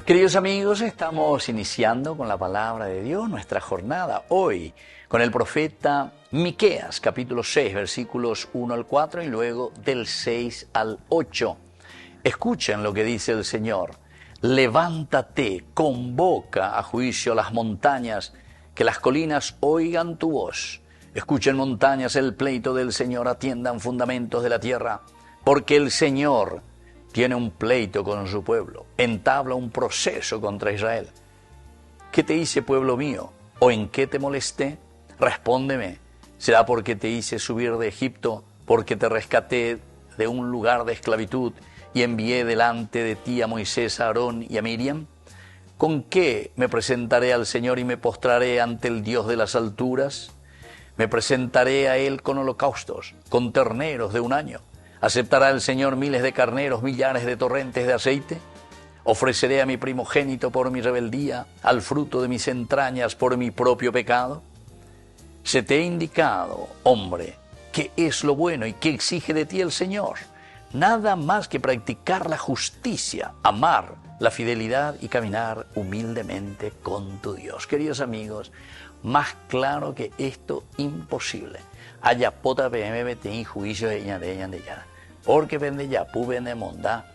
Queridos amigos, estamos iniciando con la palabra de Dios nuestra jornada hoy con el profeta Miqueas, capítulo 6, versículos 1 al 4 y luego del 6 al 8. Escuchen lo que dice el Señor. Levántate, convoca a juicio las montañas, que las colinas oigan tu voz. Escuchen montañas el pleito del Señor, atiendan fundamentos de la tierra, porque el Señor tiene un pleito con su pueblo, entabla un proceso contra Israel. ¿Qué te hice, pueblo mío? ¿O en qué te molesté? Respóndeme. ¿Será porque te hice subir de Egipto, porque te rescaté de un lugar de esclavitud y envié delante de ti a Moisés, a Aarón y a Miriam? ¿Con qué me presentaré al Señor y me postraré ante el Dios de las alturas? Me presentaré a Él con holocaustos, con terneros de un año. ¿Aceptará el Señor miles de carneros, millares de torrentes de aceite? ¿Ofreceré a mi primogénito por mi rebeldía, al fruto de mis entrañas por mi propio pecado? Se te ha indicado, hombre, qué es lo bueno y qué exige de ti el Señor. Nada más que practicar la justicia, amar la fidelidad y caminar humildemente con tu Dios. Queridos amigos, más claro que esto, imposible. Haya pota PMBT y juicio de ya. Porque vende ya, pu vende monda,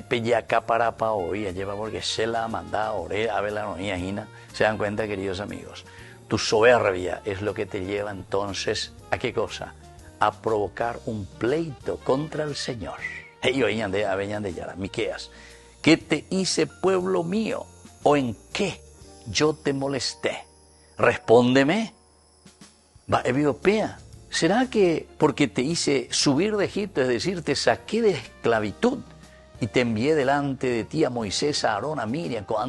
peyaca para pa hoy, lleva porque se la manda, ore, ave la noía, hina. Se dan cuenta, queridos amigos. Tu soberbia es lo que te lleva entonces, ¿a qué cosa? A provocar un pleito contra el Señor. Hey, oían de Yara, Miqueas. ¿Qué te hice, pueblo mío? ¿O en qué yo te molesté? Respóndeme. Va, europea. ¿Será que porque te hice subir de Egipto, es decir, te saqué de esclavitud y te envié delante de ti a Moisés, a Aarón, a Miriam, por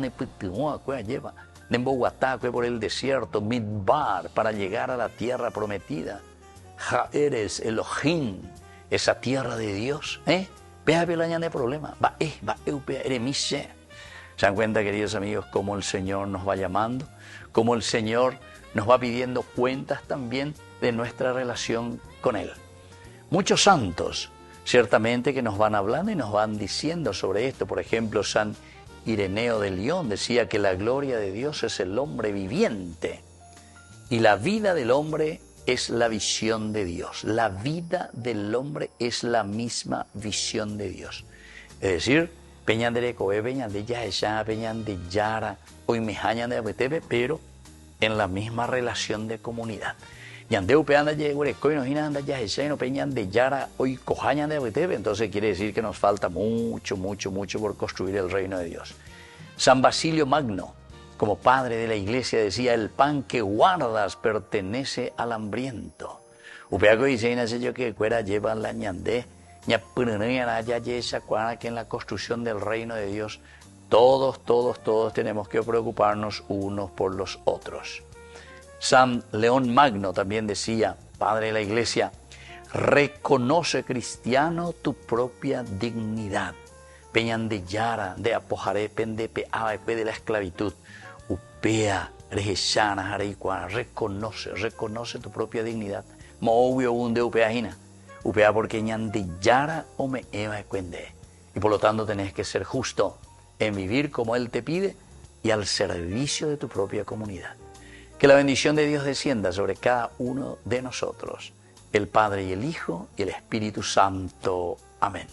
el desierto, Midbar, para llegar a la tierra prometida? Ja eres Elohim, esa tierra de Dios, Vea de problema, eremise. ¿Se dan cuenta, queridos amigos, cómo el Señor nos va llamando? Cómo el Señor nos va pidiendo cuentas también de nuestra relación con Él. Muchos santos, ciertamente, que nos van hablando y nos van diciendo sobre esto. Por ejemplo, San Ireneo de León decía que la gloria de Dios es el hombre viviente y la vida del hombre es la visión de Dios. La vida del hombre es la misma visión de Dios. Es decir, peñan de Recoe, peñan de Yaesha, peñan de Yara, hoy me hañan de Abetebe, pero en la misma relación de comunidad. Yandeu peanda yeguereco y nos anda Yaesha y no peñan de Yara, hoy cojañan de Abetebe. Entonces quiere decir que nos falta mucho por construir el reino de Dios. San Basilio Magno, como padre de la iglesia, decía: el pan que guardas pertenece al hambriento. Upeaco dice yo que cuera lleva la ñandé, que en la construcción del reino de Dios todos tenemos que preocuparnos unos por los otros. San León Magno también decía, padre de la iglesia: reconoce, cristiano, tu propia dignidad. Peñan de Yara, de Apojaré, pendepe, de la esclavitud. Upea, rejechana, jareikuana, reconoce tu propia dignidad. Moobio unde upeajina. Upea porque ñan de Yara o me eva cuende. Y por lo tanto tenés que ser justo en vivir como Él te pide y al servicio de tu propia comunidad. Que la bendición de Dios descienda sobre cada uno de nosotros, el Padre y el Hijo y el Espíritu Santo. Amén.